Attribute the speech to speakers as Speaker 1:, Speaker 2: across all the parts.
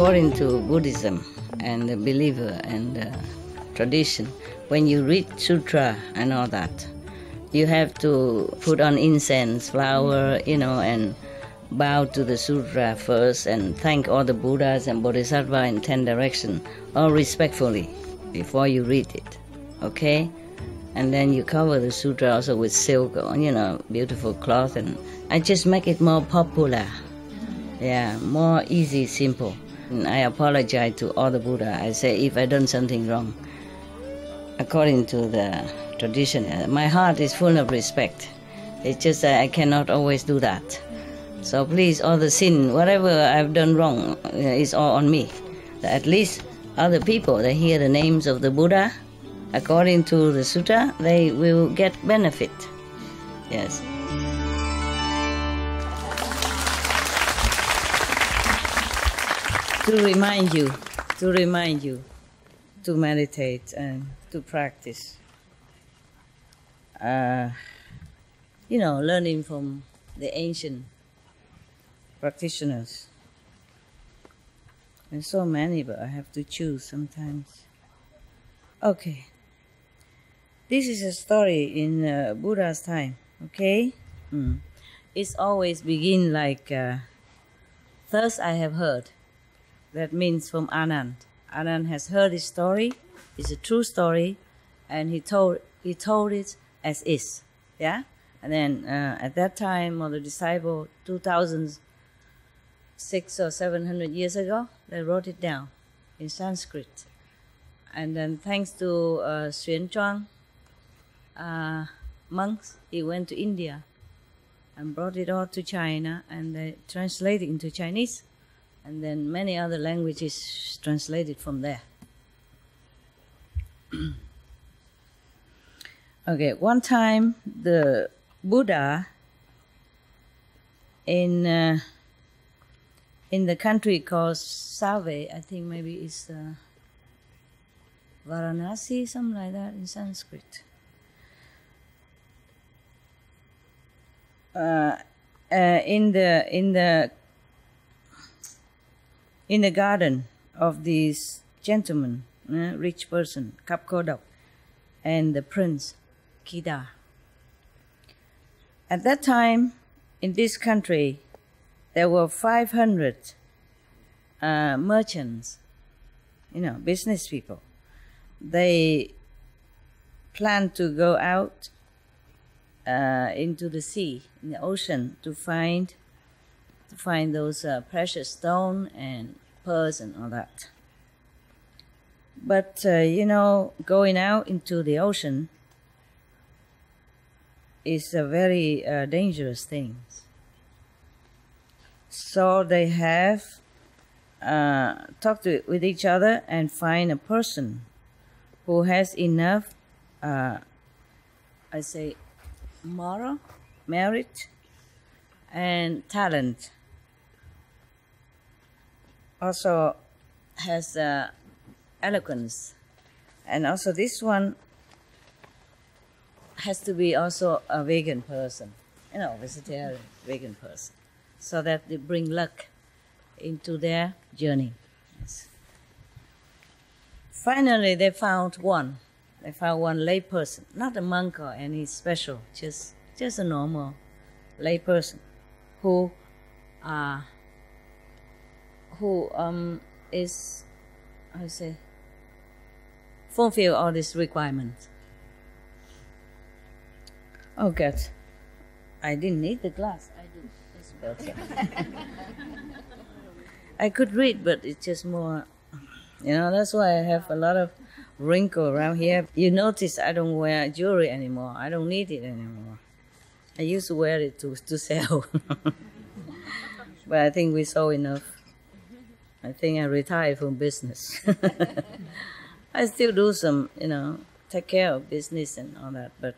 Speaker 1: according to Buddhism and the believer and the tradition, when you read sutra and all that, you have to put on incense, flower, and bow to the sutra first and thank all the Buddhas and Bodhisattvas in 10 directions, all respectfully, before you read it, okay? And then you cover the sutra also with silk, beautiful cloth, and I just make it more popular. Yeah, more easy, simple. And I apologize to all the Buddha. I say if I done something wrong, according to the tradition, my heart is full of respect. It's just that I cannot always do that. So please, all the sin, whatever I've done wrong, is all on me. At least other people, they hear the names of the Buddha, according to the sutta, they will get benefit. Yes. To remind you to meditate and to practice. Learning from the ancient practitioners. There's so many, but I have to choose sometimes. Okay. This is a story in Buddha's time, okay? It's always begin like, thus I have heard. That means from Anand. Anand has heard his story. It's a true story, and he told it as is. Yeah, and then at that time, or the disciple, 2,600 or 700 years ago, they wrote it down in Sanskrit. And then thanks to Xuan Zhuang monks, he went to India and brought it all to China, and they translated into Chinese. And then many other languages translated from there. Okay, one time the Buddha in the country called Save, I think maybe it's Varanasi, something like that in Sanskrit. In the garden of this gentleman, rich person, Kapkodok, and the prince, Kida. At that time, in this country, there were 500 merchants, business people. They planned to go out into the sea, in the ocean, to find those precious stones and pearls and all that. But, going out into the ocean is a very dangerous thing. So they have talked with each other and find a person who has enough, moral, merit, and talent. Also has eloquence. And also this one has to be also a vegan person, vegetarian, vegan person, so that they bring luck into their journey. Yes. Finally, they found one. They found one lay person, not a monk or any special, just a normal lay person who is, fulfill all these requirements. Oh God, I didn't need the glass. I do. It's better. I could read, but it's just more, that's why I have a lot of wrinkle around here. You notice I don't wear jewelry anymore. I don't need it anymore. I used to wear it to sell. But I think we saw enough. I think I retired from business. I still do some, take care of business and all that, but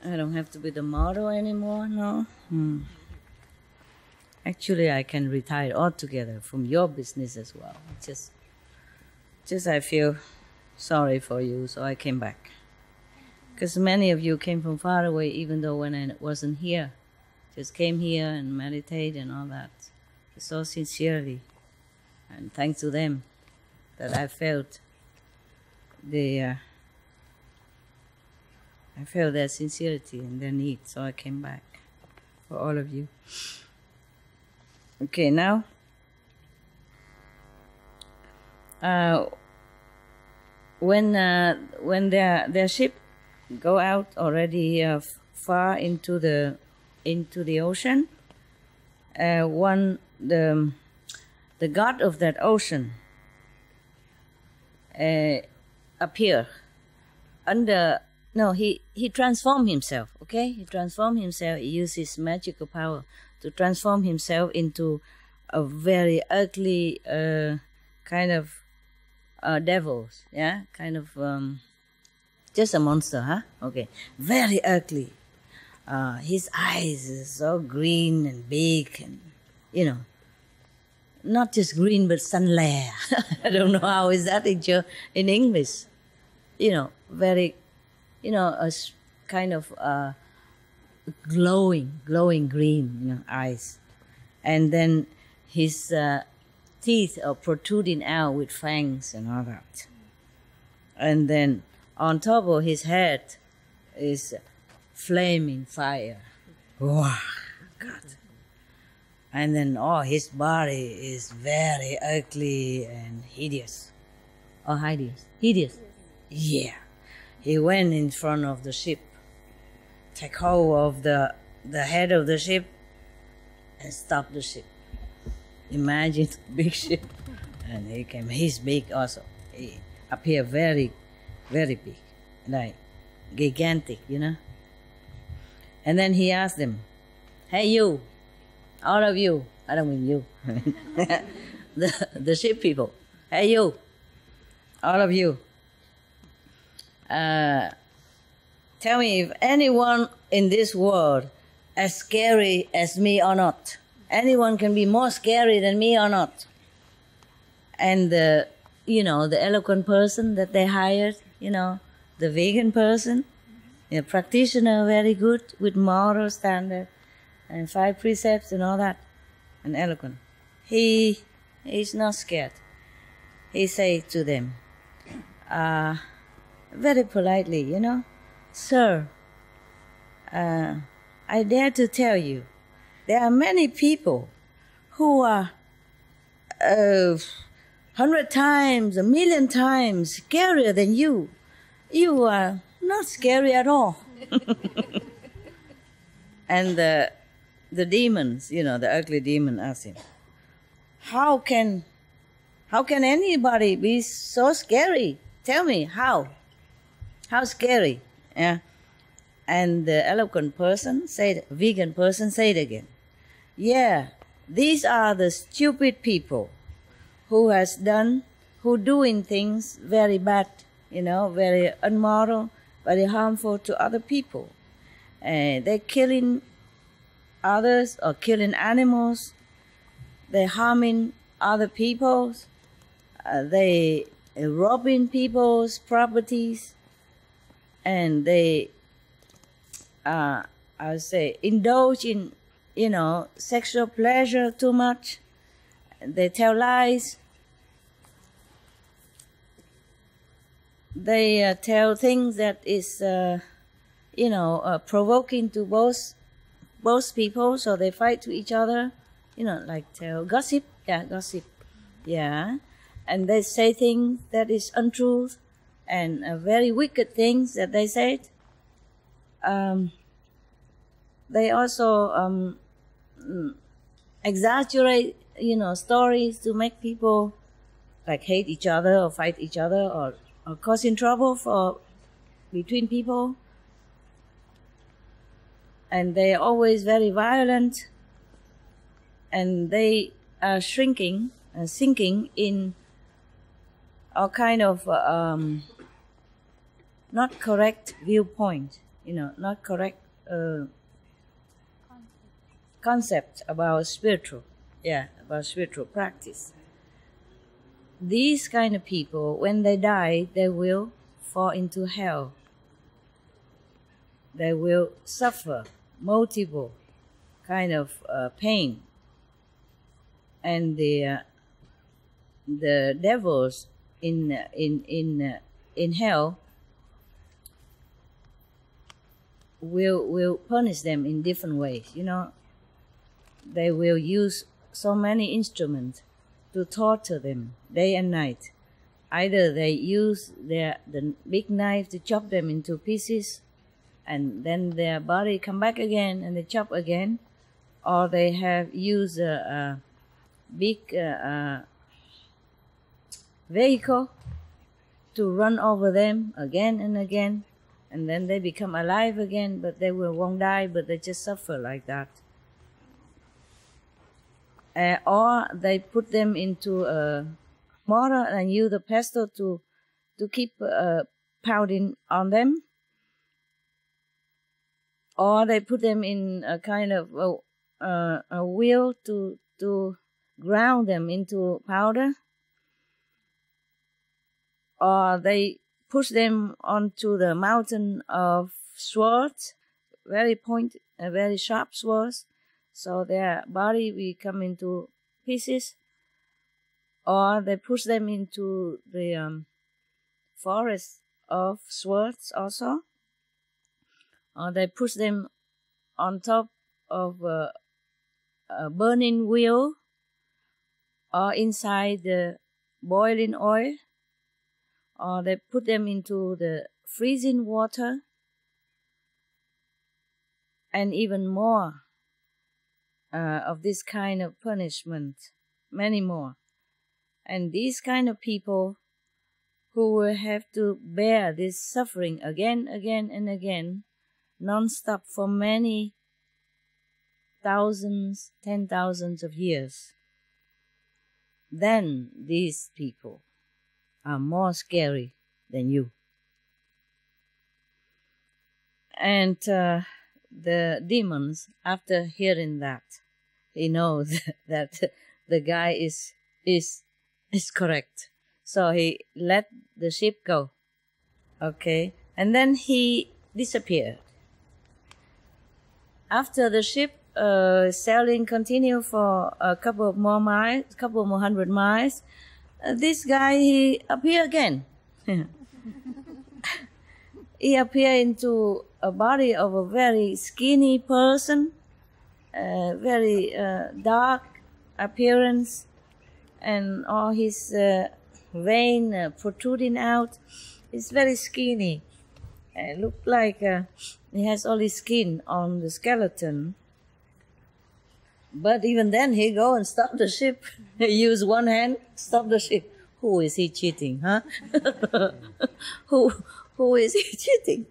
Speaker 1: I don't have to be the model anymore, no. Actually, I can retire altogether from your business as well. Just I feel sorry for you, so I came back. Because many of you came from far away, even though when I wasn't here. Just came here and meditate and all that. So sincerely. And thanks to them that I felt their sincerity and their need, so I came back for all of you. Okay, now when their ship go out already far into the ocean, the god of that ocean appear under. No, he transformed himself, okay? He transformed himself. He used his magical power to transform himself into a very ugly kind of devils, yeah? Kind of just a monster, huh? Okay. Very ugly. His eyes is so green and big and, not just green but sunlare. I don't know how is that in English. Very... a kind of glowing green, eyes. And then his teeth are protruding out with fangs and all that. And then on top of his head is flaming fire. Wow, God. And then, his body is very ugly and hideous. Or hideous? Hideous. Yeah. He went in front of the ship, take hold of the head of the ship, and stop the ship. Imagine big ship, and he came. He's big also. He appeared very, very big, like gigantic, And then he asked them, "Hey, you, all of you. I don't mean you. the ship people. Hey, you, all of you. Tell me if anyone in this world as scary as me or not. Anyone can be more scary than me or not." And the eloquent person that they hired, the vegan person, practitioner, very good with moral standard and 5 precepts and all that, and eloquent. He's not scared. He say to them, very politely, "Sir, I dare to tell you, there are many people who are 100 times, 1,000,000 times scarier than you. You are not scary at all." And the demons, the ugly demon asked him, How can anybody be so scary? Tell me, how? How scary? Yeah. And the eloquent person vegan person said again, "Yeah, these are the stupid people who doing things very bad, very immoral, very harmful to other people. They're killing others or killing animals. They're harming other people. They robbing people's properties. And they, I would say, indulge in, sexual pleasure too much. They tell lies. They tell things that is, provoking to both people, so they fight to each other. Like tell gossip. Yeah, gossip. Yeah. And they say things that is untruth. And very wicked things that they said. They also exaggerate, stories to make people like hate each other or fight each other or causing trouble between people. And they are always very violent. And they are sinking in all kind of not correct viewpoint, not correct concept about spiritual practice. These kind of people, when they die, they will fall into hell. They will suffer multiple kind of pain. And the devils in hell will punish them in different ways. You know, they will use so many instruments to torture them day and night. Either they use the big knife to chop them into pieces, and then their body come back again and they chop again, or they have used a big vehicle to run over them again and again, and then they become alive again, but they won't die, but they just suffer like that. Or they put them into a mortar and use the pestle to keep pounding on them. Or they put them in a kind of a wheel to ground them into powder. Or they push them onto the mountain of swords, very sharp swords, so their body will come into pieces. Or they push them into the forest of swords also. Or they push them on top of a burning wheel, or inside the boiling oil. Or they put them into the freezing water, and even more of this kind of punishment, many more. And these kind of people who will have to bear this suffering again and again, non-stop for many thousands, 10,000s of years, then these people are more scary than you. And the demons, after hearing that, he knows that the guy is correct. So he let the ship go. Okay, and then he disappeared. After the ship sailing continued for a couple more hundred miles, this guy, he appeared again. He appeared into a body of a very skinny person, very dark appearance, and all his vein protruding out. He's very skinny. It looked like he has only skin on the skeleton. But even then, he go and stop the ship. He use one hand, stop the ship. Who is he cheating, huh? Who is he cheating?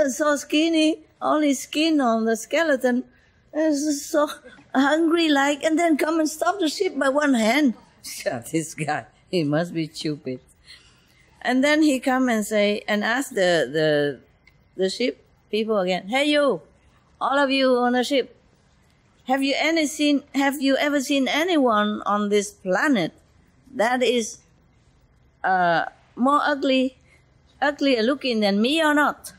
Speaker 1: So skinny, only skin on the skeleton. So hungry like, and then come and stop the ship by one hand. This guy, he must be stupid. And then he come and say, and ask the ship people again, hey you, all of you on the ship, have you ever seen anyone on this planet that is more uglier looking than me or not?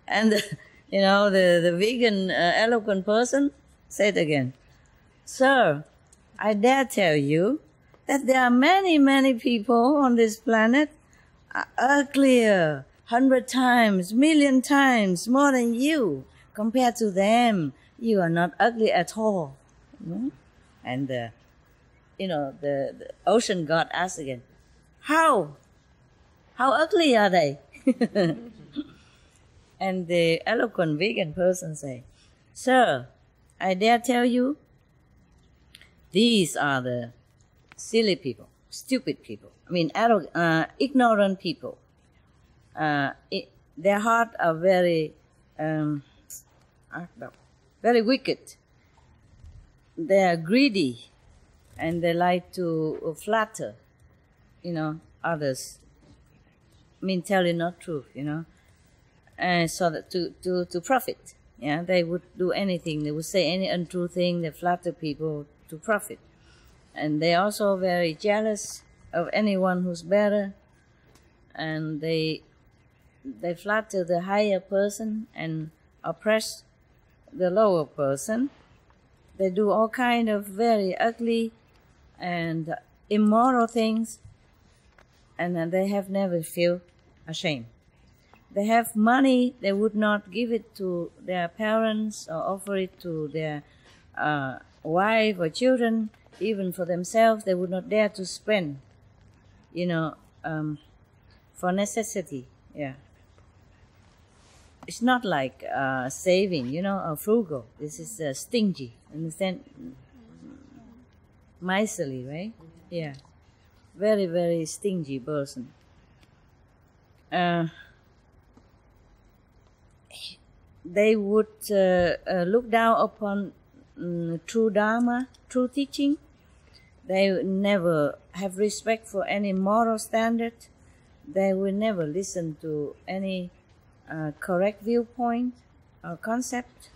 Speaker 1: And the vegan eloquent person said again, sir, I dare tell you that there are many people on this planet uglier 100 times, million times more than you. Compared to them, you are not ugly at all. And the ocean god asked again, how ugly are they? And the eloquent vegan person say, sir, I dare tell you, these are the silly people, stupid people, ignorant people. Their hearts are very wicked. They are greedy, and they like to flatter, others. Telling not truth, and so that to profit. Yeah, they would do anything. They would say any untrue thing. They flatter people to profit, and they also very jealous of anyone who's better, and they flatter the higher person and oppress the lower person. They do all kind of very ugly and immoral things, and they have never feel ashamed. They have money, they would not give it to their parents or offer it to their wife or children, even for themselves. They would not dare to spend, for necessity. Yeah. It's not like saving, or frugal. This is stingy. Understand? Miserly, right? Yeah. Very, very stingy person. They would look down upon true Dharma, true teaching. They would never have respect for any moral standard. They will never listen to any correct viewpoint or concept.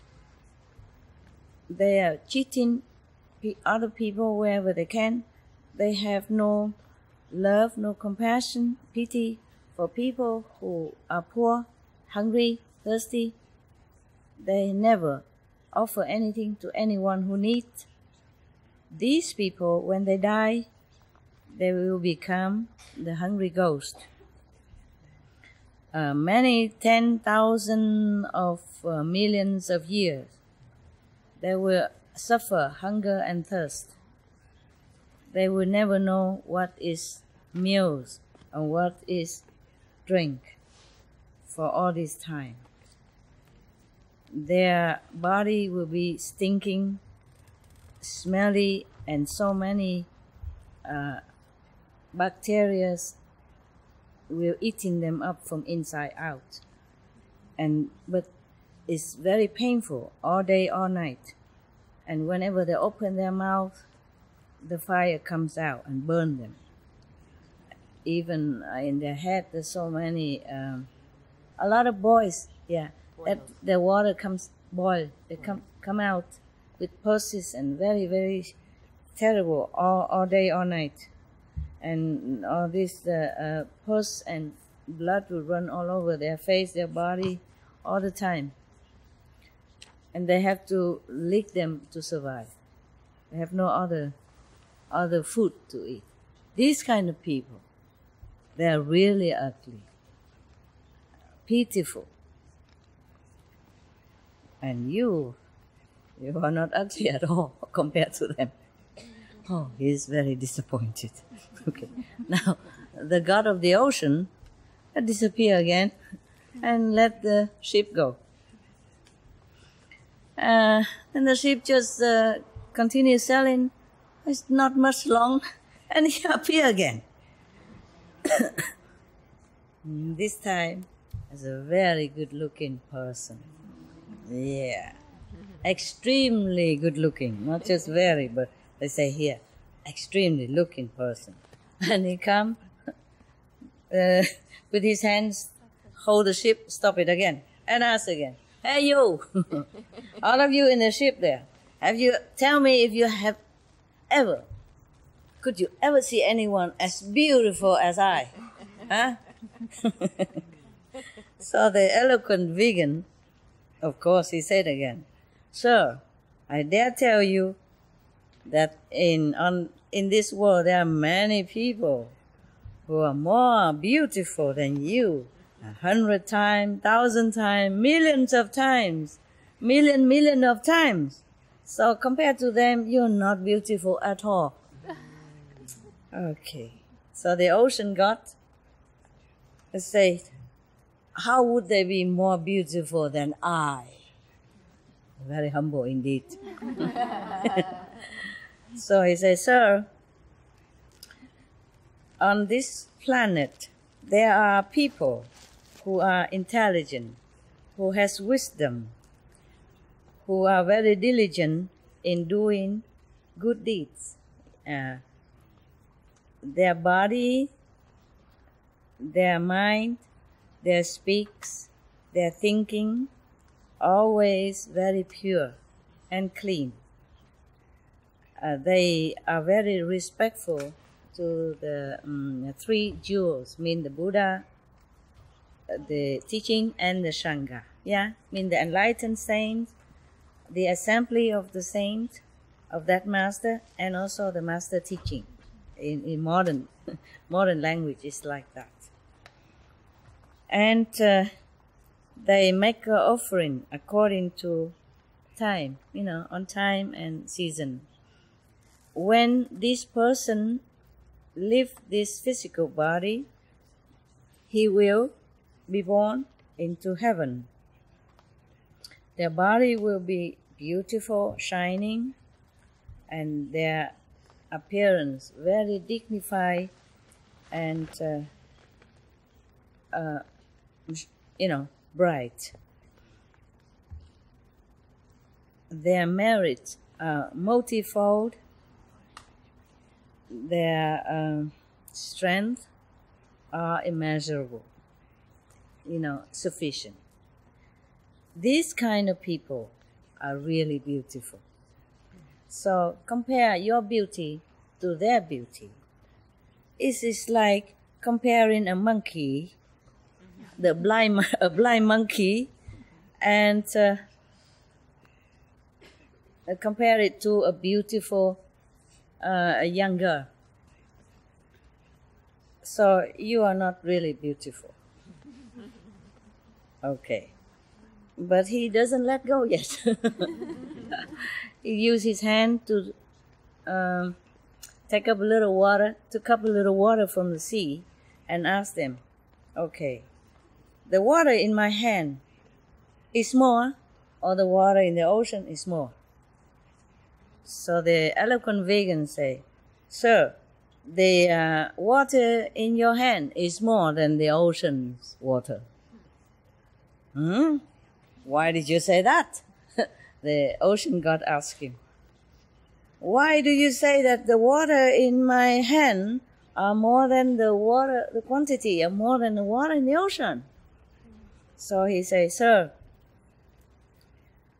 Speaker 1: They are cheating other people wherever they can. They have no love, no compassion, pity for people who are poor, hungry, thirsty. They never offer anything to anyone who needs. These people, when they die, they will become the hungry ghost. Many 10,000 of millions of years, they will suffer hunger and thirst. They will never know what is meals and what is drink for all this time. Their body will be stinking, smelly, and so many bacteria will eating them up from inside out. But it's very painful all day, all night. And whenever they open their mouth, the fire comes out and burns them. Even in their head, there's so many, a lot of boils, that the water comes boil. They come out with pulses and very, very terrible all day, all night. And all this pus and blood will run all over their face, their body, all the time. And they have to lick them to survive. They have no other food to eat. These kind of people, they are really ugly, pitiful. And you are not ugly at all compared to them. Oh, he is very disappointed. Okay, now the god of the ocean disappear again and let the ship go. And the ship just continue sailing. It's not much long, and he appear again. This time, as a very good-looking person. Yeah, extremely good-looking. Not just very, but they say here, extremely looking person. And he come with his hands, hold the ship, stop it again, and ask again, "Hey you, all of you in the ship there, tell me if you have could you ever see anyone as beautiful as I?" Huh? So the eloquent vegan, of course, he said again, "Sir, I dare tell you that in this world there are many people who are more beautiful than you, 100 times, 1,000 times, millions of times, million of times. So compared to them, you're not beautiful at all." Okay, so the ocean god said, "How would they be more beautiful than I?" Very humble indeed. So he says, "Sir, on this planet, there are people who are intelligent, who has wisdom, who are very diligent in doing good deeds. Their body, their mind, their speaks, their thinking, always very pure and clean. They are very respectful to the three jewels, mean the Buddha, the teaching, and the Sangha. Yeah, mean the enlightened saint, the assembly of the saint, of that master, and also the master teaching. In modern modern language, it's like that. And they make an offering according to time, on time and season. When this person leave this physical body, he will be born into heaven. Their body will be beautiful, shining, and their appearance very dignified and bright. Their merits are multifold. Their strength are immeasurable, sufficient. These kind of people are really beautiful. So compare your beauty to their beauty. It is like comparing a monkey, a blind monkey, and compare it to a beautiful a young girl. So you are not really beautiful. Okay. But he doesn't let go yet. He used his hand to took up a little water from the sea and asked them, okay, the water in my hand is more, or the water in the ocean is more? So the eloquent vegan say, sir, the water in your hand is more than the ocean's water. Why did you say that? The ocean god asked him. Why do you say that the water in my hand are more than the quantity are more than the water in the ocean? So he says, sir,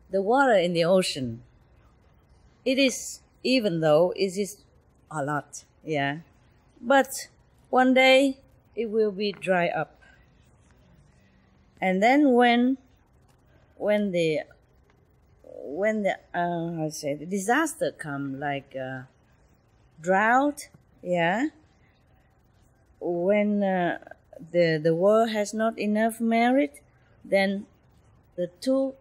Speaker 1: the water in the ocean, it is, even though it is a lot, but one day it will be dry up. And then when the disaster come, like drought, when the world has not enough merit, then the two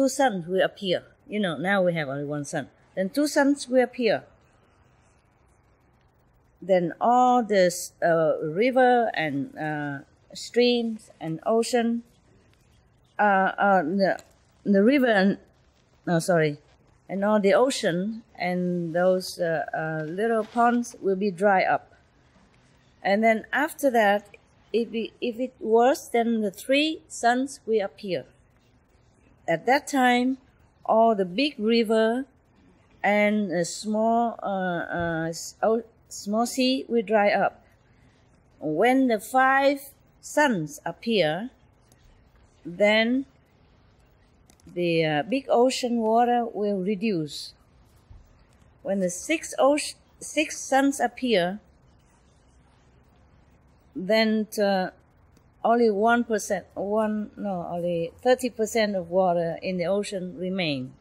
Speaker 1: suns will appear. Now we have only one sun. Then two suns will appear. Then all this river and streams and ocean, the river and and all the ocean and those little ponds will be dry up. And then after that, if it worse, then the three suns will appear. At that time, all the big river and a small sea will dry up. When the 5 suns appear, then the big ocean water will reduce. When the 6 suns appear, then only 30% of water in the ocean remain.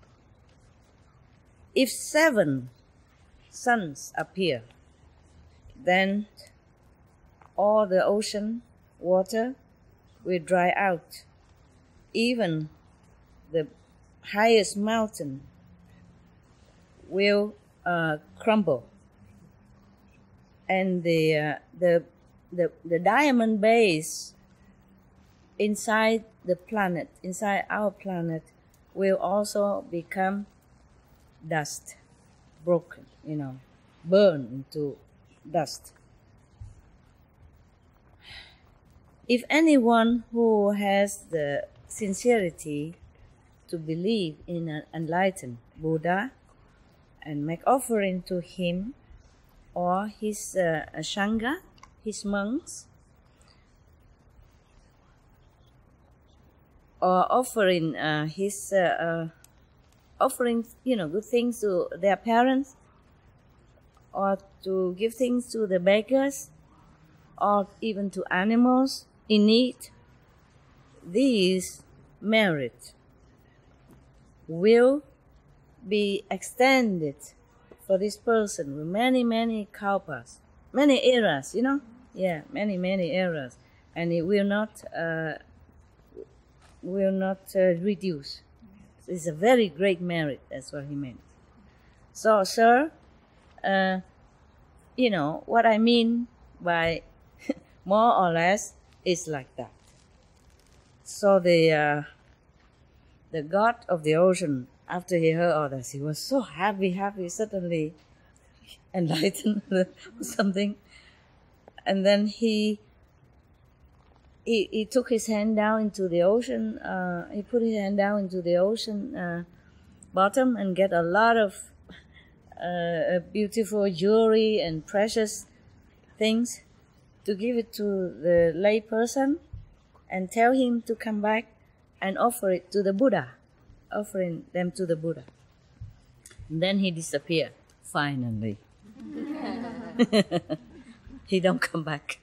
Speaker 1: If 7 suns appear, then all the ocean water will dry out. Even the highest mountain will crumble, and the diamond base inside our planet, will also become dust, broken, burn into dust. If anyone who has the sincerity to believe in an enlightened Buddha and make offering to him or his Sangha, his monks, or offering good things to their parents, or to give things to the beggars, or even to animals in need, these merit will be extended for this person with many, many kalpas, many eras, you know? Yeah, many, many eras. And it will not reduce. It's a very great merit, that's what he meant. So, sir, you know, what I mean by more or less is like that. So the god of the ocean, after he heard all this, he was so happy, suddenly enlightened or something. And then he took his hand down into the ocean. He put his hand down into the ocean bottom and get a lot of beautiful jewelry and precious things to give it to the lay person and tell him to come back and offer it to the Buddha, offering them to the Buddha. And then he disappeared, finally. He don't come back.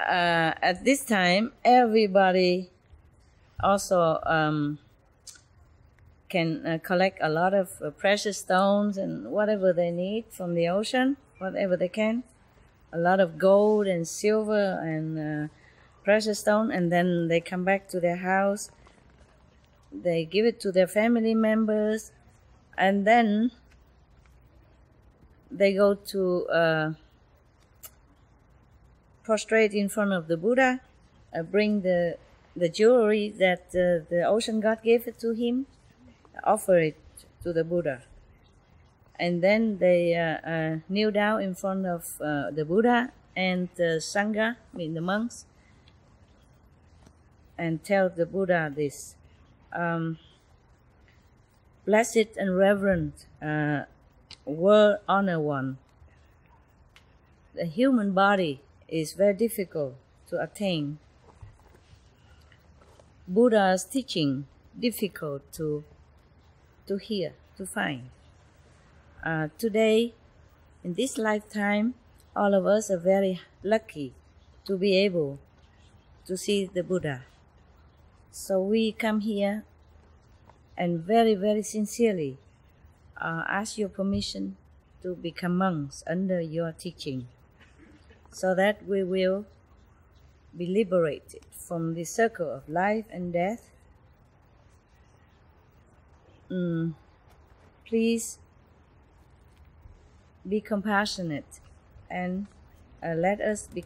Speaker 1: At this time, everybody also can collect a lot of precious stones and whatever they need from the ocean, whatever they can. A lot of gold and silver and precious stone, and then they come back to their house. They give it to their family members, and then they go to prostrate in front of the Buddha, bring the jewelry that the ocean god gave it to him, offer it to the Buddha. And then they kneel down in front of the Buddha and the Sangha, I mean the monks, and tell the Buddha this. Blessed and reverend world honor one. The human body is very difficult to attain. Buddha's teaching difficult to hear, to find. Today, in this lifetime, all of us are very lucky to be able to see the Buddha. So we come here and very, very sincerely ask your permission to become monks under your teaching, so that we will be liberated from the circle of life and death. Please be compassionate and let us be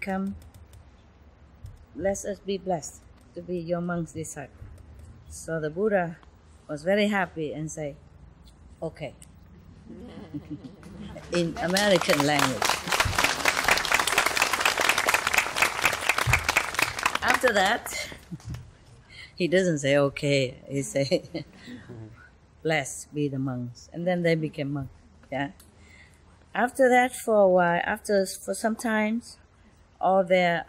Speaker 1: blessed to be your monk's disciple. So the Buddha was very happy and say, okay, in American language. After that, he doesn't say okay, he say, blessed be the monks. And then they became monks. Yeah. After that, for a while, for some time, all their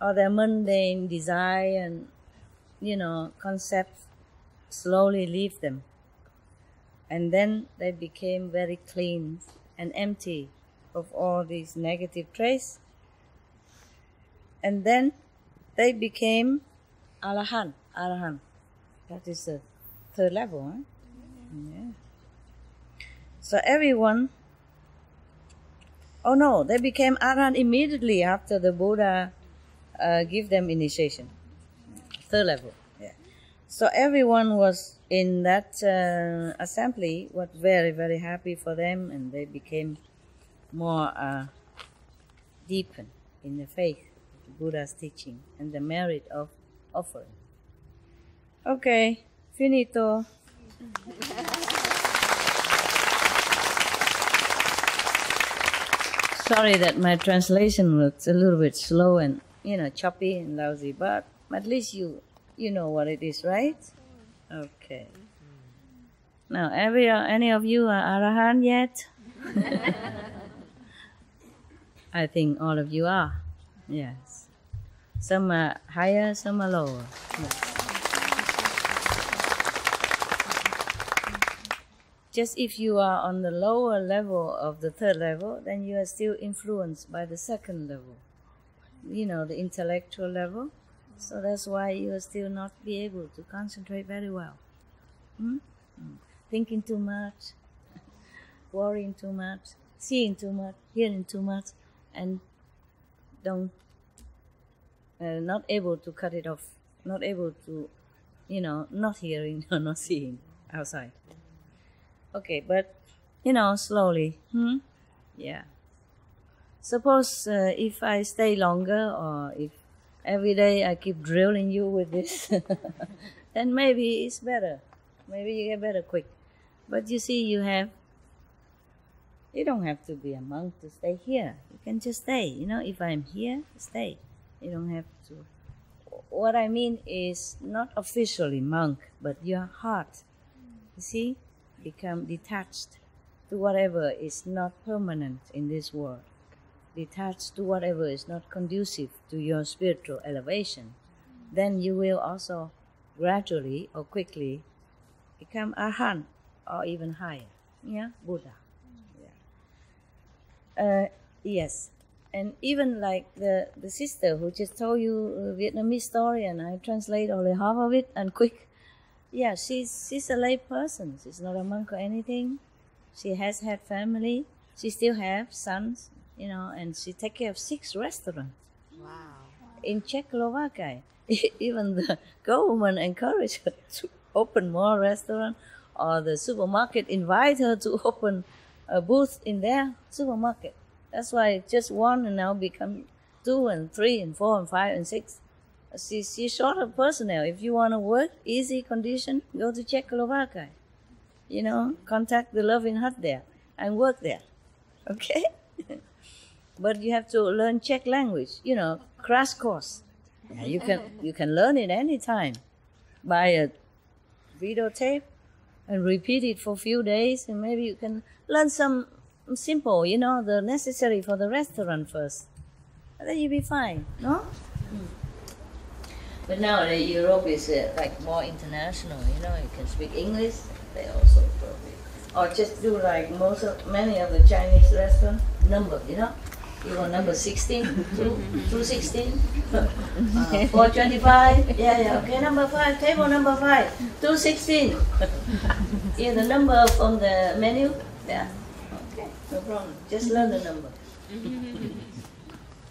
Speaker 1: mundane desire and concepts slowly leave them, and then they became very clean and empty of all these negative traits, and then they became arahant. That is the third level, huh? Yeah. So everyone, they became arahant immediately after the Buddha give them initiation. Third level, yeah. So everyone was in that assembly was very, very happy for them, and they became more deepened in the faith of the Buddha's teaching and the merit of offering. Okay, finito. Sorry that my translation was a little bit slow and choppy and lousy, but at least you know what it is, right? Okay. Now, any of you are arahant yet? I think all of you are. Yes. Some are higher, some are lower. Yes. Just if you are on the lower level of the third level, then you are still influenced by the second level, the intellectual level. So that's why you will still not be able to concentrate very well. Hmm? Thinking too much, worrying too much, seeing too much, hearing too much, and don't not able to cut it off, not able to, not hearing or not seeing outside. Okay, but slowly. Yeah. Suppose if I stay longer, or if every day I keep drilling you with this, then maybe it's better. Maybe you get better quick. But you see, you don't have to be a monk to stay here. You can just stay. If I'm here, stay. You don't have to. What I mean is not officially monk, but your heart, you see, become detached to whatever is not permanent in this world. Detached to whatever is not conducive to your spiritual elevation. Then you will also gradually or quickly become arhat or even higher. Yeah, Buddha. Yeah. Yes. And even like the sister who just told you a Vietnamese story, and I translate only half of it and quick. Yeah, she's a lay person. She's not a monk or anything. She has had family. She still has sons, and she takes care of 6 restaurants.
Speaker 2: Wow.
Speaker 1: In Czechoslovakia. Even the government encouraged her to open more restaurants, or the supermarket invite her to open a booth in their supermarket. That's why just 1 and now become 2 and 3 and 4 and 5 and 6. She's short of personnel. If you want to work, easy condition, go to Czechoslovakia. Contact the loving hut there and work there. Okay? But you have to learn Czech language, crash course. Yeah, you can learn it anytime. Buy a videotape and repeat it for a few days, and maybe you can learn some simple, the necessary for the restaurant first. And then you'll be fine, no? But nowadays Europe is like more international, you can speak English, they also probably. Or just do like many of the Chinese restaurants, number, You want number 16, 216, 425, yeah, okay, number 5, table number 5, 216. Yeah, the number from the menu, yeah, okay, no problem, just learn the number.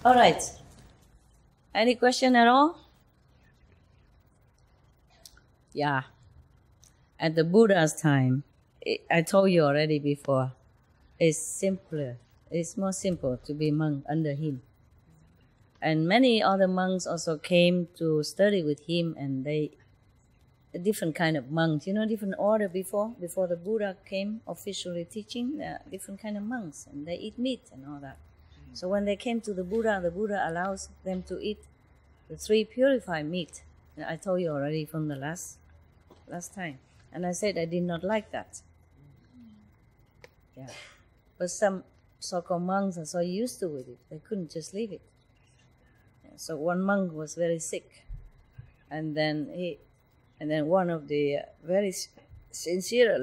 Speaker 1: All right, any question at all? Yeah, at the Buddha's time, I told you already before, it's simpler. It's more simple to be monk under him. And many other monks also came to study with him, and they, a different kind of monks, different order before the Buddha came officially teaching, different kind of monks, and they eat meat and all that. So when they came to the Buddha allows them to eat the 3 purified meat. And I told you already from the last time. And I said I did not like that. Yeah. But some so-called monks are so used to it, they couldn't just leave it. So one monk was very sick, and then one of the very sincere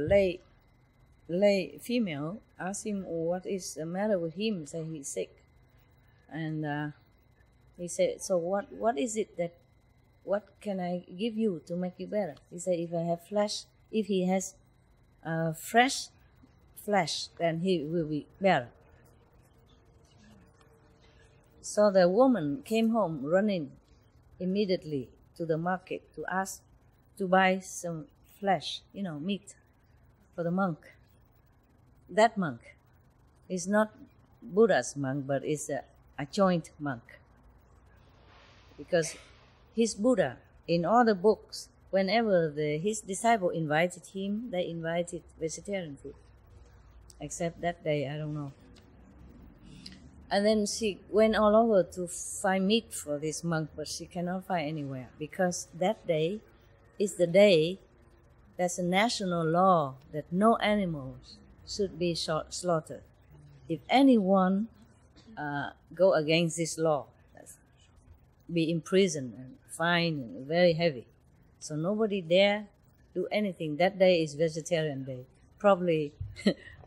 Speaker 1: lay female asked him what is the matter with him. He said he's sick, and he said, so what is it that, what can I give you to make you better? He said, if he has fresh flesh, then he will be better. So the woman came home running immediately to the market to ask to buy some flesh, meat for the monk. That monk is not Buddha's monk, but is a joint monk. Because his Buddha, in all the books, whenever his disciple invited him, they invited vegetarian food. Except that day, I don't know. And then she went all over to find meat for this monk, but she cannot find anywhere, because that day is the day there's a national law that no animals should be slaughtered. If anyone go against this law, be imprisoned and fined and very heavy. So nobody dare do anything. That day is vegetarian day. Probably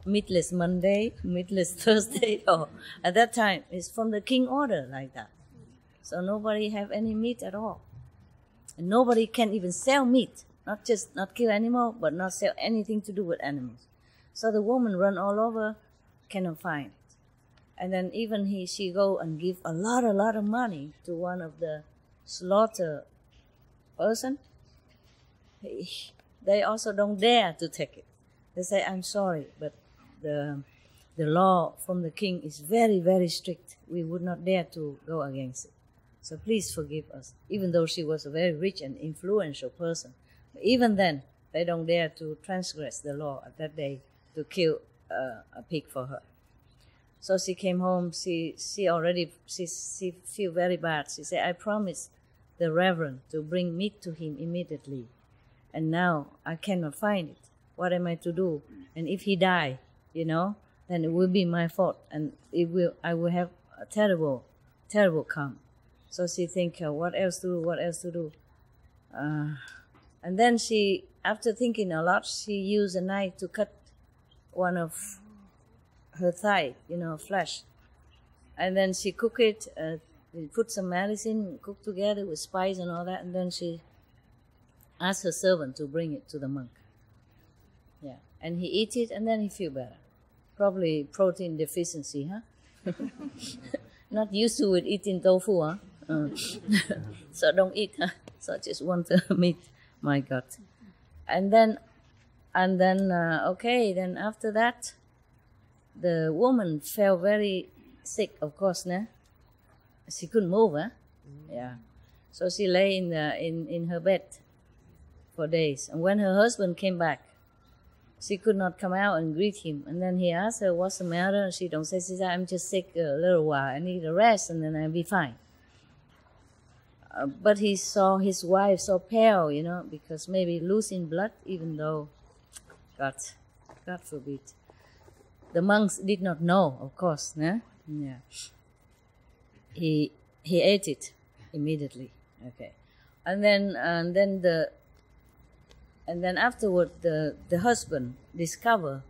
Speaker 1: meatless Monday, meatless Thursday, or at that time it's from the king order like that. So nobody have any meat at all. And nobody can even sell meat not kill animal, but not sell anything to do with animals. So the woman run all over, cannot find it. And then even she go and give a lot of money to one of the slaughter person. They also don't dare to take it. They say, I'm sorry, but the law from the king is very, very strict. We would not dare to go against it. So please forgive us. Even though she was a very rich and influential person, but even then, they don't dare to transgress the law at that day to kill a pig for her. So she came home. She feel very bad. She said, I promised the reverend to bring meat to him immediately, and now I cannot find it. What am I to do? And if he die, then it will be my fault, and I will have a terrible karma. So she think, what else to do? And then she, after thinking a lot, she used a knife to cut one of her thigh, flesh. And then she cook it, put some medicine, cook together with spice and all that, and then she asked her servant to bring it to the monk. Yeah, and he eat it, and then he feel better. Probably protein deficiency, huh? Not used to it eating tofu, huh? So don't eat, huh? So just want the meat. My God. And then okay, then after that, the woman felt very sick, of course, nah? She couldn't move, huh? Yeah. So she lay in her bed for days. And when her husband came back, she could not come out and greet him. And then he asked her, what's the matter? And she don't say, she said, I'm just sick a little while. I need a rest, and then I'll be fine. But he saw his wife so pale, because maybe losing blood, even though, God forbid. The monks did not know, of course, nah? Yeah. He ate it immediately. Okay. And then afterward the husband discovered,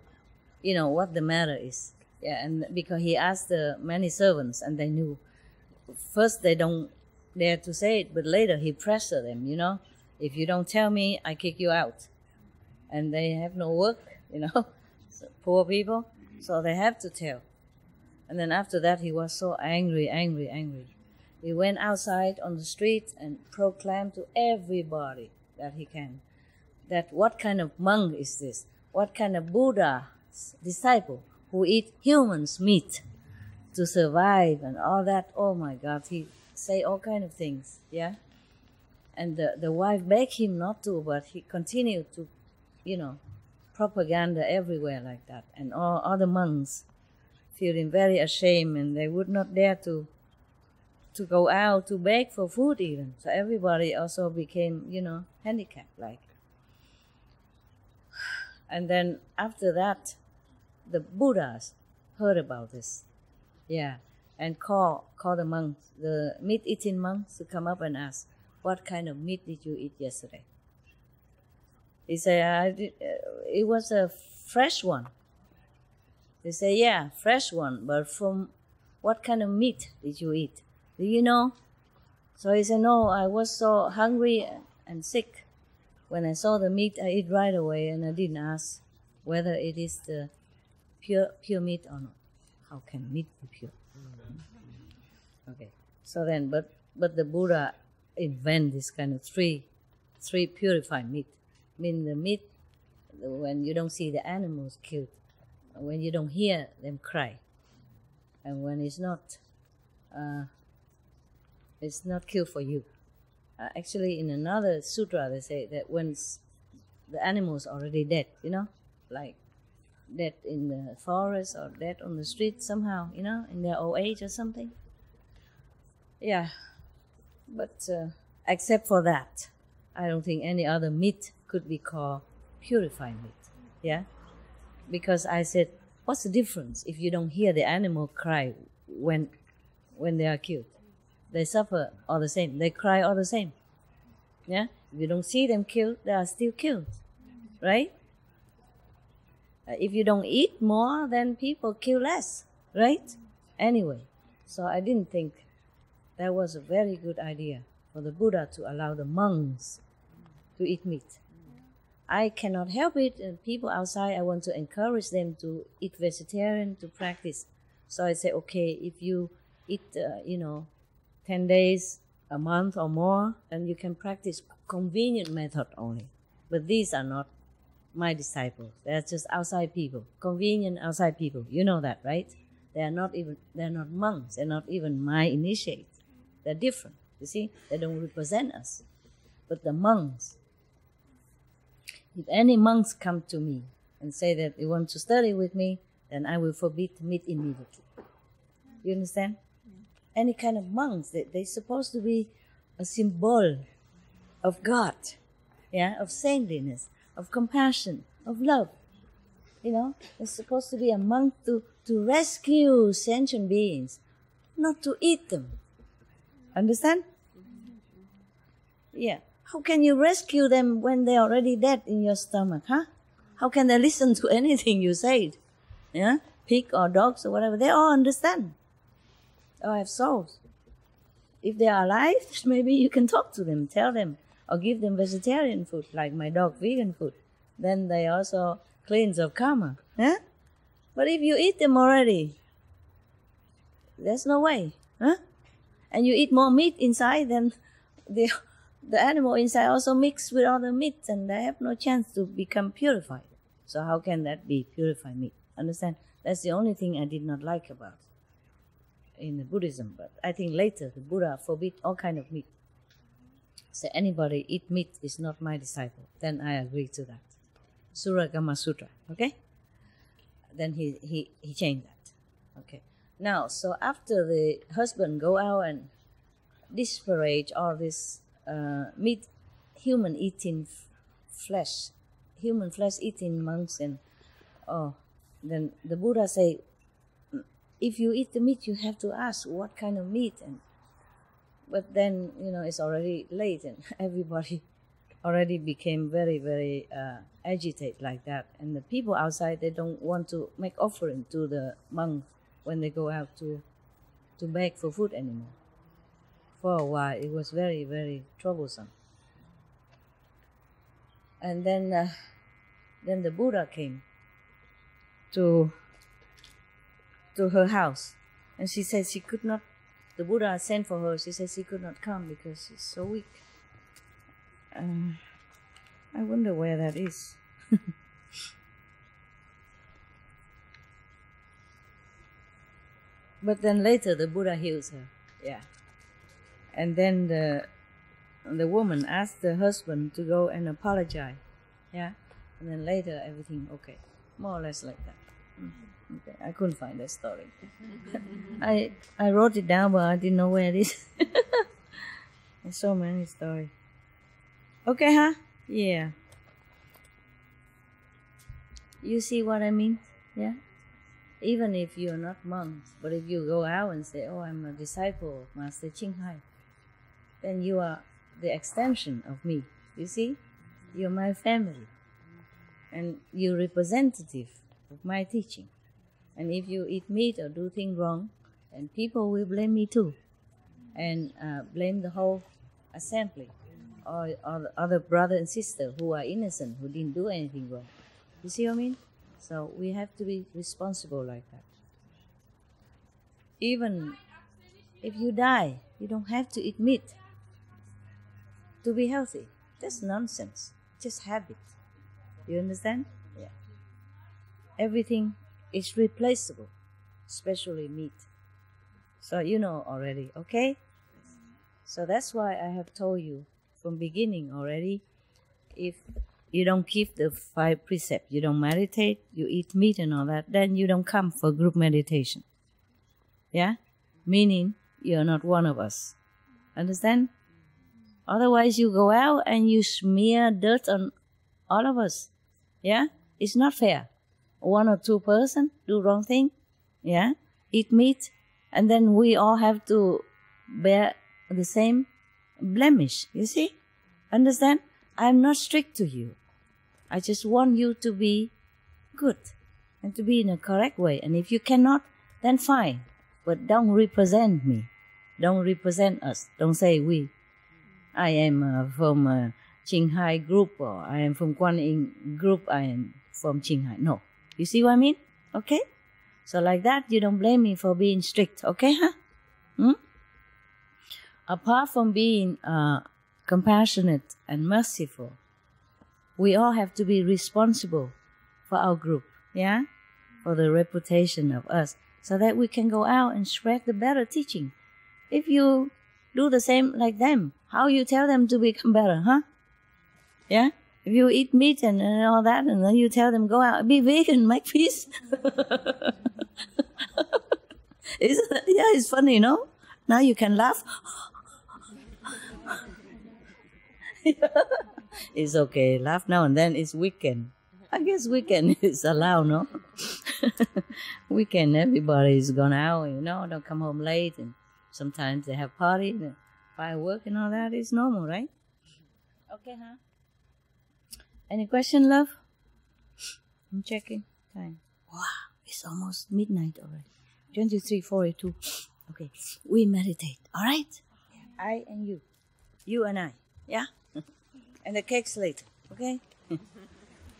Speaker 1: what the matter is. Yeah, and because he asked the many servants, and they knew. First they don't dare to say it, but later he pressured them, if you don't tell me, I kick you out. And they have no work, so poor people, so they have to tell. And then after that, he was so angry. He went outside on the street and proclaimed to everybody that he can, that what kind of monk is this? What kind of Buddha's disciple who eat humans' meat to survive and all that? Oh my God, he say all kind of things, yeah? And the wife begged him not to, but he continued to, propaganda everywhere like that. And all other monks feeling very ashamed, and they would not dare to go out to beg for food even. So everybody also became, handicapped like. And then after that, the Buddhas heard about this, yeah, and call the monks, the meat-eating monks, to come up and ask, what kind of meat did you eat yesterday? He said, it was a fresh one. They say, yeah, fresh one, but from what kind of meat did you eat? Do you know? So he said, no, I was so hungry and sick. When I saw the meat, I eat right away, and I didn't ask whether it is the pure meat or not. How can meat be pure? Okay, so then, but the Buddha invent this kind of three purified meat. I mean, the meat when you don't see the animals killed, when you don't hear them cry, and when it's not killed for you. Actually, in another sutra, they say that when the animal's already dead, like dead in the forest or dead on the street somehow, in their old age or something. Yeah, but except for that, I don't think any other meat could be called purified meat. Yeah, because I said, what's the difference if you don't hear the animal cry when they are killed? They suffer all the same. They cry all the same. Yeah, if you don't see them killed, they are still killed, right? If you don't eat more, then people kill less, right? Anyway, so I didn't think that was a very good idea for the Buddha to allow the monks to eat meat. I cannot help it. And people outside, I want to encourage them to eat vegetarian, to practice. So I say, okay, if you eat, 10 days, a month or more, then you can practice convenient method only. But these are not my disciples. They're just outside people, convenient outside people. You know that, right? They're not monks. They're not even my initiates. They're different. You see, they don't represent us. But the monks, if any monks come to me and say that they want to study with me, then I will forbid meat immediately. You understand? Any kind of monks, they're supposed to be a symbol of God, of saintliness, of compassion, of love. They're supposed to be a monk to rescue sentient beings, not to eat them. Understand? Yeah. How can you rescue them when they're already dead in your stomach, huh? How can they listen to anything you say? Yeah? Pig or dogs or whatever, they all understand. They all have souls. If they are alive, maybe you can talk to them, tell them, or give them vegetarian food, like my dog, vegan food. Then they also cleanse of karma. Huh? But if you eat them already, there's no way. Huh? And you eat more meat inside, then the animal inside also mix with other meats, and they have no chance to become purified. So how can that be purified meat? Understand? That's the only thing I did not like about in the Buddhism. But I think later the Buddha forbid all kind of meat. So anybody eat meat is not my disciple. Then I agree to that. Suragama Sutra. Okay? Then he changed that. Okay. Now, so after the husband go out and disparage all this meat, human eating flesh eating monks, and then the Buddha say, if you eat the meat, you have to ask what kind of meat. But then it's already late, and everybody already became very, very agitated like that. And the people outside, they don't want to make offering to the monk when they go out to beg for food anymore. For a while, it was very, very troublesome. And then the Buddha came to her house, and she said she could not. The Buddha sent for her. She said she could not come because she's so weak. I wonder where that is. But then later the Buddha heals her. Yeah. And then the woman asked the husband to go and apologize. Yeah. And then later everything okay. More or less like that. Okay. I couldn't find that story. I wrote it down, but I didn't know where it is. There's so many stories. Okay, huh? Yeah. You see what I mean? Yeah. Even if you're not monks, but if you go out and say, oh, I'm a disciple of Master Ching Hai, then you are the extension of me. You see? You're my family. And you're representative of my teaching. And if you eat meat or do things wrong, then people will blame me too. And blame the whole assembly or the other brother and sister who are innocent, who didn't do anything wrong. You see what I mean? So we have to be responsible like that. Even if you die, you don't have to eat meat to be healthy. That's nonsense. Just habit. You understand? Yeah. Everything is replaceable, especially meat. So you know already, okay? So that's why I have told you from beginning already, if you don't keep the 5 precepts, you don't meditate, you eat meat and all that, then you don't come for group meditation. Yeah? Meaning you're not one of us. Understand? Otherwise you go out and you smear dirt on all of us. Yeah? It's not fair. 1 or 2 person do wrong thing. Yeah? Eat meat. And then we all have to bear the same blemish. You see? Understand? I'm not strict to you. I just want you to be good and to be in a correct way. And if you cannot, then fine. But don't represent me. Don't represent us. Don't say we. I am from Ching Hai group, or I am from Kuan Yin group, I am from Ching Hai. No. You see what I mean? Okay? So like that, you don't blame me for being strict. Okay, huh? Apart from being compassionate and merciful, we all have to be responsible for our group, yeah? For the reputation of us, so that we can go out and spread the better teaching. If you do the same like them, how you tell them to become better, huh? Yeah? If you eat meat and all that, and then you tell them, go out, be vegan, make peace. It's funny, no? Now you can laugh. It's okay, laugh now and then. It's weekend. I guess weekend is allowed, no? Weekend, everybody's gone out, don't come home late, and sometimes they have party, and firework and all that. It's normal, right? Okay, huh? Any question, love? I'm checking time. Wow, it's almost midnight already. 23:42. Okay, we meditate, all right? I and you. You and I, yeah? And the cake's later, okay?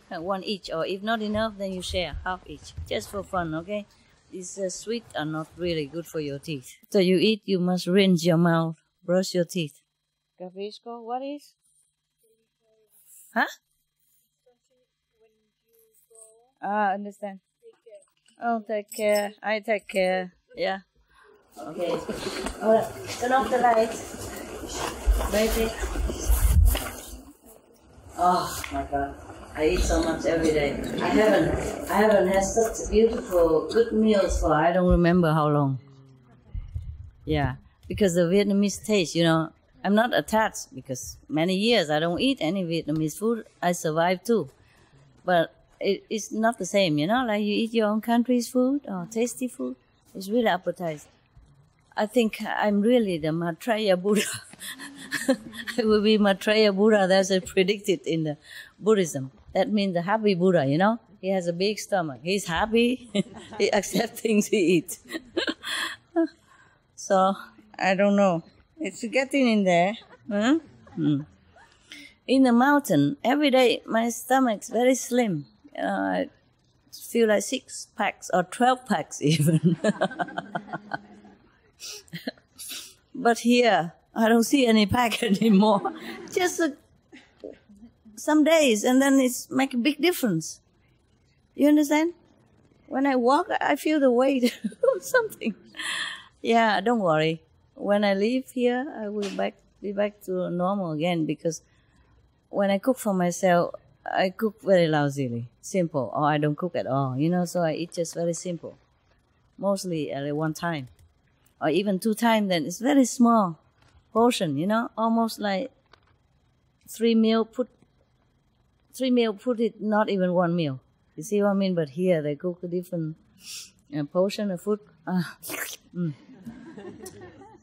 Speaker 1: One each, or if not enough, then you share half each, just for fun, okay? These sweets are not really good for your teeth. So you eat, you must rinse your mouth, brush your teeth. Gavisco, what is? Huh? Understand. Oh, take care. I take care. Yeah. Okay. All right. Turn off the lights. Baby. Oh my God. I eat so much every day. I haven't had such beautiful, good meals for I don't remember how long. Yeah. Because the Vietnamese taste, I'm not attached because many years I don't eat any Vietnamese food. I survive too. But it's not the same, like you eat your own country's food or tasty food. It's really appetizing. I think I'm really the Maitreya Buddha. I will be Maitreya Buddha. That's predicted in the Buddhism. That means the happy Buddha, He has a big stomach. He's happy. He accepts things he eats. So, I don't know. It's getting in there. Huh? In the mountain, every day my stomach's very slim. I feel like 6 packs or 12 packs even. But here, I don't see any pack anymore. Just some days, and then it's make a big difference. You understand? When I walk, I feel the weight of something. Yeah, don't worry. When I leave here, I will be back to normal again, because when I cook for myself, I cook very lousily, simple, or I don't cook at all, so I eat just very simple. Mostly at one time, or even 2 times, then it's very small portion, almost like 3 meal, put it, not even 1 meal. You see what I mean? But here they cook a different portion of food.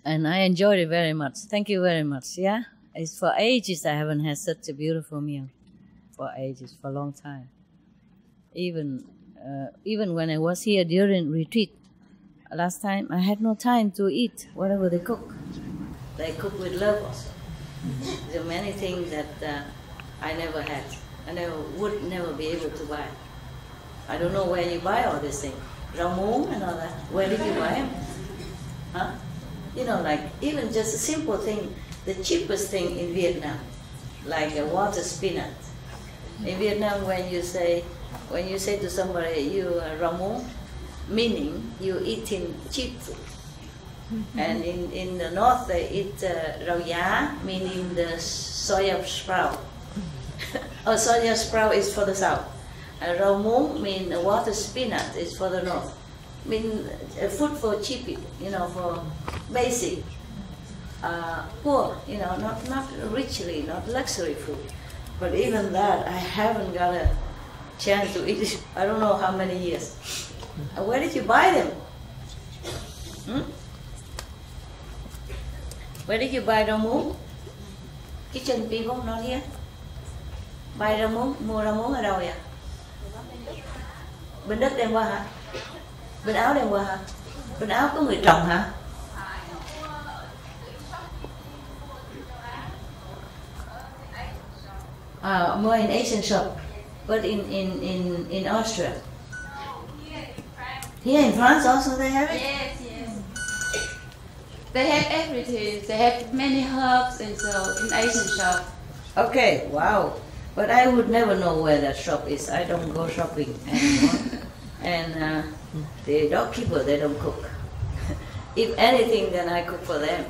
Speaker 1: And I enjoyed it very much. Thank you very much, yeah? It's for ages I haven't had such a beautiful meal. For ages, for a long time. Even when I was here during retreat, last time I had no time to eat whatever they cook. They cook with love also. There are many things that I never had. I would never be able to buy. I don't know where you buy all these things. Rau muống and all that. Where did you buy them? Huh? Like even just a simple thing, the cheapest thing in Vietnam, like a water spinach. In Vietnam, when you say to somebody you are rau muống, meaning you eating cheap food. And in the north they eat rau giá, meaning the soya sprout. Oh, soya sprout is for the south. Rau muống means water spinach is for the north. Mean food for cheap people, for basic, poor, not richly, not luxury food. But even that, I haven't got a chance to eat it. I don't know how many years. Where did you buy them? Where did you buy rau muống? Kitchen people not here. Buy rau muống, mua rau muống ở đâu vậy? Bên Đức đem qua hả? Bên Áo đem qua hả? Bên Áo có người trồng hả? More in Asian shop, but in Austria. Here in France also they have it?
Speaker 2: Yes, yes. They have everything. They have many herbs and so in Asian shop.
Speaker 1: Okay, wow. But I would never know where that shop is. I don't go shopping anymore. And the dog keeper, they don't cook. If anything, then I cook for them.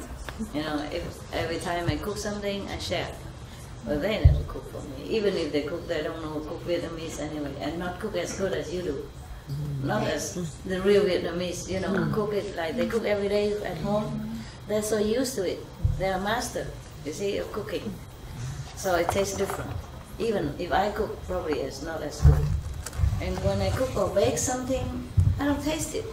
Speaker 1: You know, if every time I cook something, I share. But they never cook for me. Even if they cook, they don't know cook Vietnamese anyway, and not cook as good as you do. Not as the real Vietnamese, you know, cook it like they cook every day at home. They're so used to it. They're a master, you see, of cooking. So it tastes different. Even if I cook, probably it's not as good. And when I cook or bake something, I don't taste it.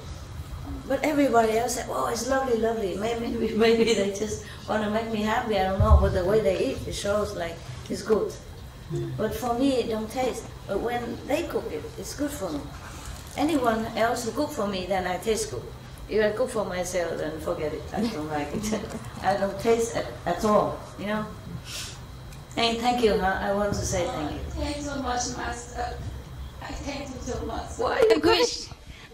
Speaker 1: But everybody else said, oh, it's lovely, lovely. Maybe they just want to make me happy, I don't know. But the way they eat, it shows like it's good. But for me, it don't taste. But when they cook it, it's good for me. Anyone else who cook for me, then I taste good. If I cook for myself, then forget it. I don't like it. I don't taste it at all, you know. Hey, thank you, huh? I want to say thank you.
Speaker 2: Thank you so much, Master. I thank you so much.
Speaker 1: Why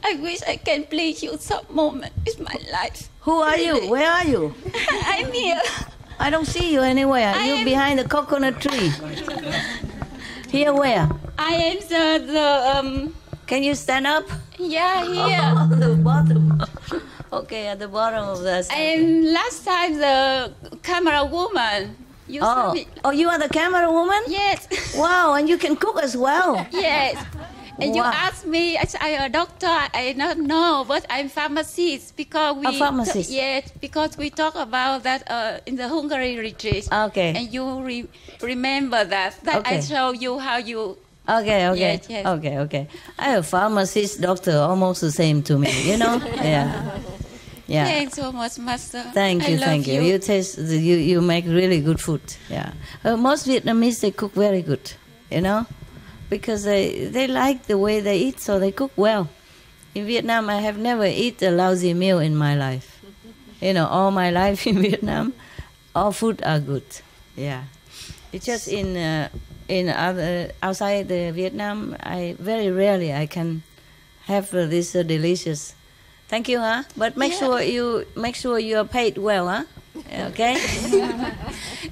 Speaker 2: I wish I can please you some moment in my life.
Speaker 1: Who are you? Where are you?
Speaker 2: I'm here.
Speaker 1: I don't see you anywhere. You're behind the coconut tree. Here where?
Speaker 2: I am the
Speaker 1: Can you stand up?
Speaker 2: yeah, here.
Speaker 1: Oh, the bottom. Okay, at the bottom of the
Speaker 2: I am last time the camera woman. You saw me.
Speaker 1: Oh, you are the camera woman?
Speaker 2: Yes.
Speaker 1: Wow, and you can cook as well.
Speaker 2: Yes. And you
Speaker 1: Wow.
Speaker 2: asked me, I'm a doctor. I don't know, but I'm pharmacist because we.
Speaker 1: A pharmacist?
Speaker 2: Yes, because we talk about that in the Hungary retreat.
Speaker 1: Okay.
Speaker 2: And you remember that
Speaker 1: Okay.
Speaker 2: I show you how you.
Speaker 1: Okay.
Speaker 2: Yes, yes.
Speaker 1: Okay. I have pharmacist, doctor, almost the same to me, you know? Yeah.
Speaker 2: Thanks so much, Master.
Speaker 1: Thank you. You taste, you make really good food. Yeah. Most Vietnamese, they cook very good, you know? Because they like the way they eat, so they cook well. In Vietnam, I have never eaten a lousy meal in my life. You know, all my life in Vietnam, all food are good. Yeah. It's just in other outside Vietnam, I very rarely I can have this delicious. Thank you, huh? But make sure you are paid well, huh? Okay.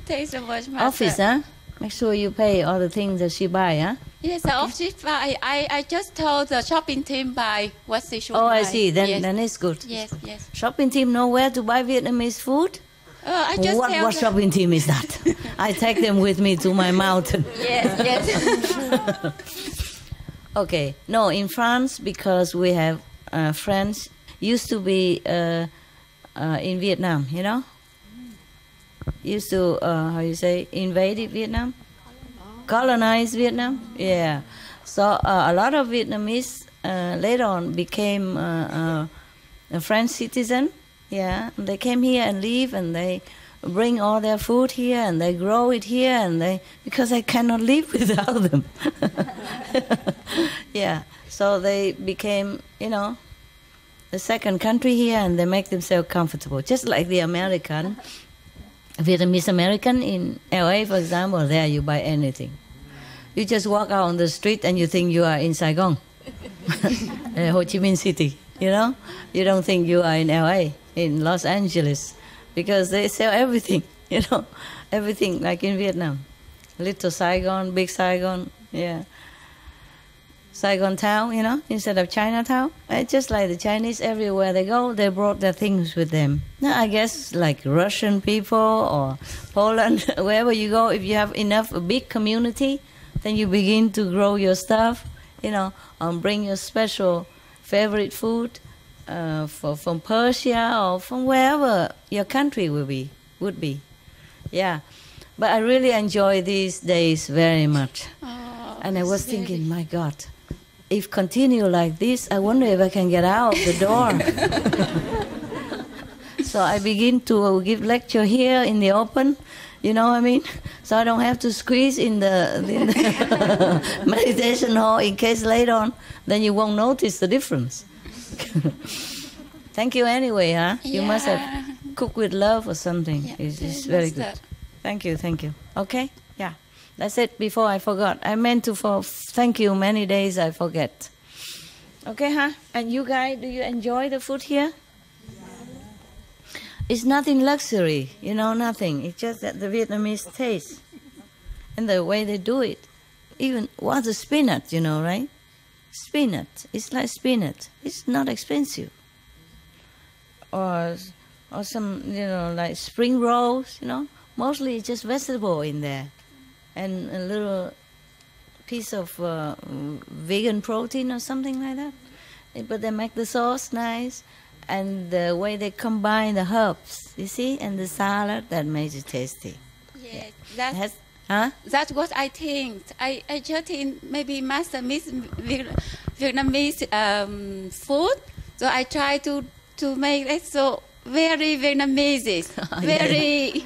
Speaker 2: Thanks so much, Master.
Speaker 1: Office, huh? Make sure you pay all the things that she buy, huh?
Speaker 2: Yes, the office buy. I just told the shopping team buy what they should
Speaker 1: Oh,
Speaker 2: buy.
Speaker 1: I see.
Speaker 2: Yes.
Speaker 1: Then it's good.
Speaker 2: Yes.
Speaker 1: Shopping team know where to buy Vietnamese food?
Speaker 2: I just tell
Speaker 1: What
Speaker 2: them.
Speaker 1: shopping team is that? I take them with me to my mountain.
Speaker 2: Yes.
Speaker 1: Okay. No, in France, because we have friends used to be in Vietnam, you know? Used to, how you say, invaded Vietnam? Colonized Vietnam? Yeah. So a lot of Vietnamese later on became a French citizen. Yeah, and they came here and live, and they bring all their food here, and they grow it here, and because I cannot live without them. Yeah, so they became, you know, the second country here, and they make themselves comfortable, just like the Vietnamese American in LA, for example. There you buy anything. You just walk out on the street and you think you are in Saigon, Ho Chi Minh City. You know, you don't think you are in LA, in Los Angeles, because they sell everything. You know, everything like in Vietnam. Little Saigon, big Saigon, yeah. Saigon town, you know, instead of Chinatown. It's just like the Chinese, everywhere they go, they brought their things with them. Now, I guess like Russian people or Poland, wherever you go, if you have enough, a big community, then you begin to grow your stuff, you know, bring your special favorite food from Persia or from wherever your country would be. Yeah. But I really enjoy these days very much.
Speaker 2: Oh,
Speaker 1: and I was thinking, my God, if continue like this, I wonder if I can get out the door. So I begin to give lecture here in the open, you know what I mean? So I don't have to squeeze in the meditation hall in case later on, then you won't notice the difference. Thank you anyway, huh? You must have cooked with love or something.
Speaker 2: Yeah,
Speaker 1: It's very good. Thank you. Okay? Yeah. That's it. Before I forgot. I meant to thank you many days. I forget. Okay, huh? And you guys, do you enjoy the food here? It's nothing luxury, nothing. It's just that the Vietnamese taste and the way they do it. Even the spinach, right? Spinach. It's like spinach. It's not expensive. Or some, like spring rolls, Mostly it's just vegetable in there. And a little piece of vegan protein or something like that. But they make the sauce nice. And the way they combine the herbs, you see, and the salad, that makes it tasty.
Speaker 2: Yes,
Speaker 1: That's
Speaker 2: what I think. I just think maybe Master miss Vietnamese food, so I try to make it so very Vietnamese, very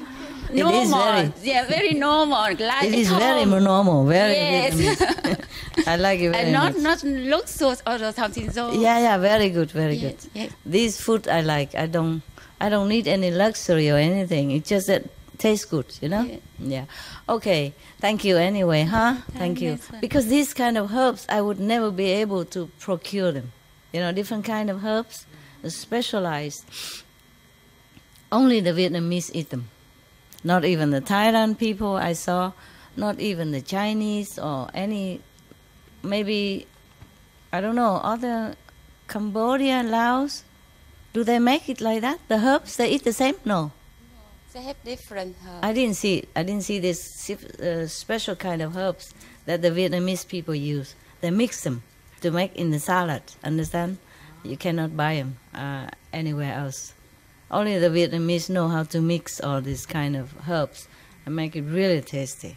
Speaker 2: normal. Very normal. Like
Speaker 1: it is very normal, very
Speaker 2: Vietnamese.
Speaker 1: I like it very much.
Speaker 2: And not luxurious or something. So
Speaker 1: yeah, very good, very good.
Speaker 2: Yes.
Speaker 1: This food I like. I don't need any luxury or anything. It just that tastes good, Yeah. Okay. Thank you anyway, huh? Thank you. Because these kind of herbs, I would never be able to procure them. Different kind of herbs, specialized. Only the Vietnamese eat them. Not even the Thailand people I saw. Not even the Chinese or any. Maybe, I don't know, other Cambodia, Laos, do they make it like that? The herbs, they eat the same? No.
Speaker 2: They have different herbs.
Speaker 1: I didn't see this special kind of herbs that the Vietnamese people use. They mix them to make in the salad, understand? You cannot buy them anywhere else. Only the Vietnamese know how to mix all these kind of herbs and make it really tasty.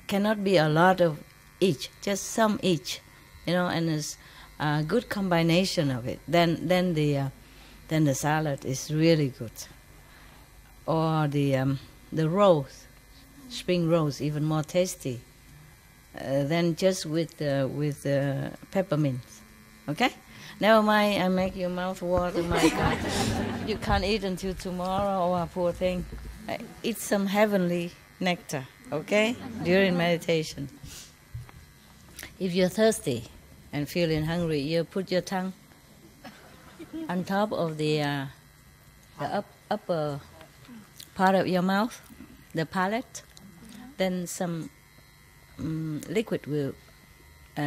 Speaker 1: Cannot be a lot of each, just some each, and it's a good combination of it. Then the salad is really good. Or the rolls, spring rolls, even more tasty than just with peppermint. Okay? Never mind, I make your mouth water, my God. You can't eat until tomorrow, oh, poor thing. Eat some heavenly nectar, okay? During meditation. If you're thirsty and feeling hungry, you put your tongue on top of the upper part of your mouth, the palate. Then some liquid will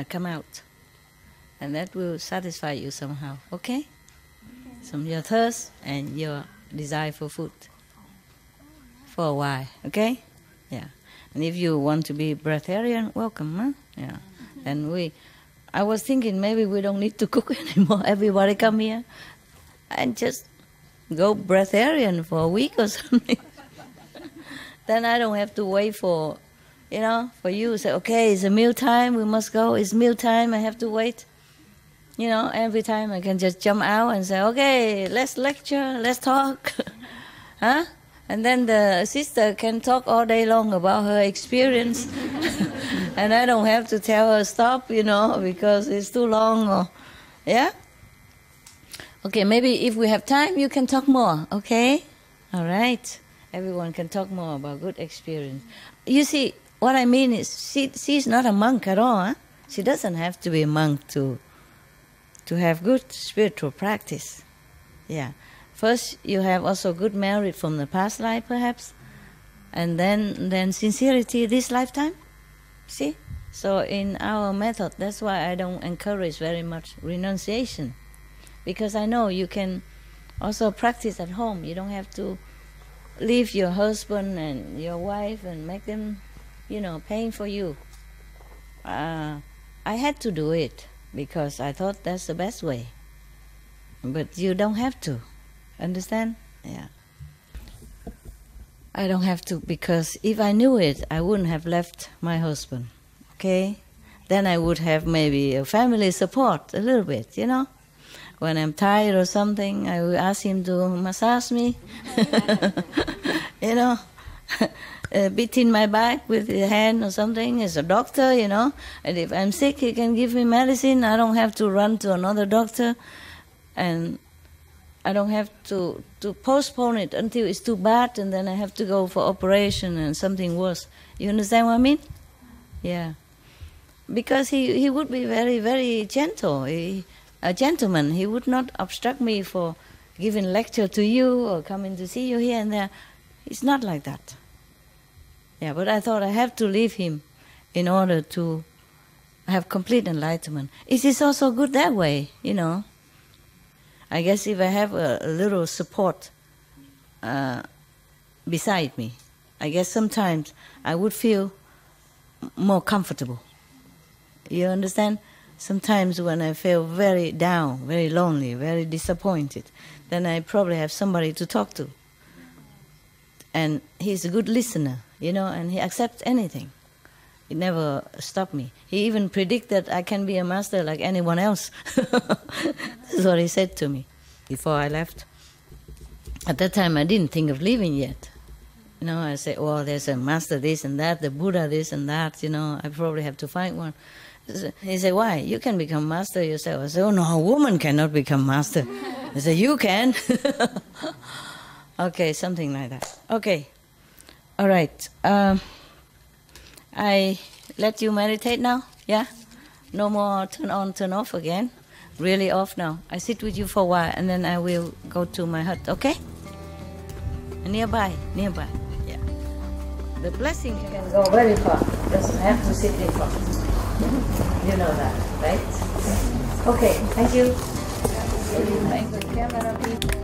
Speaker 1: come out, and that will satisfy you somehow. Okay? Some your thirst and your desire for food for a while. Okay? Yeah. And if you want to be breatharian, welcome. Huh? Yeah. And I was thinking maybe we don't need to cook anymore. Everybody come here and just go breatharian for a week or something. Then I don't have to wait for you to say, okay, it's a meal time, we must go. It's meal time, I have to wait. Every time I can just jump out and say, okay, let's lecture, let's talk. Huh? And then the sister can talk all day long about her experience. And I don't have to tell her stop, because it's too long. Yeah? Okay, maybe if we have time, you can talk more, okay? All right. Everyone can talk more about good experience. You see, what I mean is she's not a monk at all. Huh? She doesn't have to be a monk to have good spiritual practice. Yeah. First, you have also good merit from the past life, perhaps. And then sincerity this lifetime. See? So in our method, that's why I don't encourage very much renunciation. Because I know you can also practice at home. You don't have to leave your husband and your wife and make them, paying for you. I had to do it because I thought that's the best way. But you don't have to. Understand? Yeah. I don't have to, because if I knew it, I wouldn't have left my husband. Okay? Then I would have maybe a family support a little bit, When I'm tired or something, I will ask him to massage me. Beating my back with his hand or something. He's a doctor, And if I'm sick, he can give me medicine. I don't have to run to another doctor. And I don't have to postpone it until it's too bad, and then I have to go for operation and something worse. You understand what I mean? Yeah. Because he would be very, very gentle. A gentleman. He would not obstruct me for giving lecture to you or coming to see you here and there. It's not like that. Yeah, but I thought I have to leave him in order to have complete enlightenment. It is also good that way, you know. I guess if I have a little support beside me, I guess sometimes I would feel more comfortable. You understand? Sometimes when I feel very down, very lonely, very disappointed, then I probably have somebody to talk to. And he's a good listener, you know, and he accepts anything. He never stopped me. He even predicted I can be a master like anyone else. That's what he said to me before I left. At that time, I didn't think of leaving yet. You know, I said, well, there's a master this and that, the Buddha this and that, you know, I probably have to find one. He said, why? You can become master yourself. I said, oh, no, a woman cannot become master. I said, you can. Okay, something like that. Okay. All right. I let you meditate now, yeah? No more turn on, turn off again. Really off now. I sit with you for a while and then I will go to my hut, okay? Nearby. Yeah. The blessing can go very far. Doesn't have to sit in front. You know that, right? Okay, thank you. Thank you, camera people.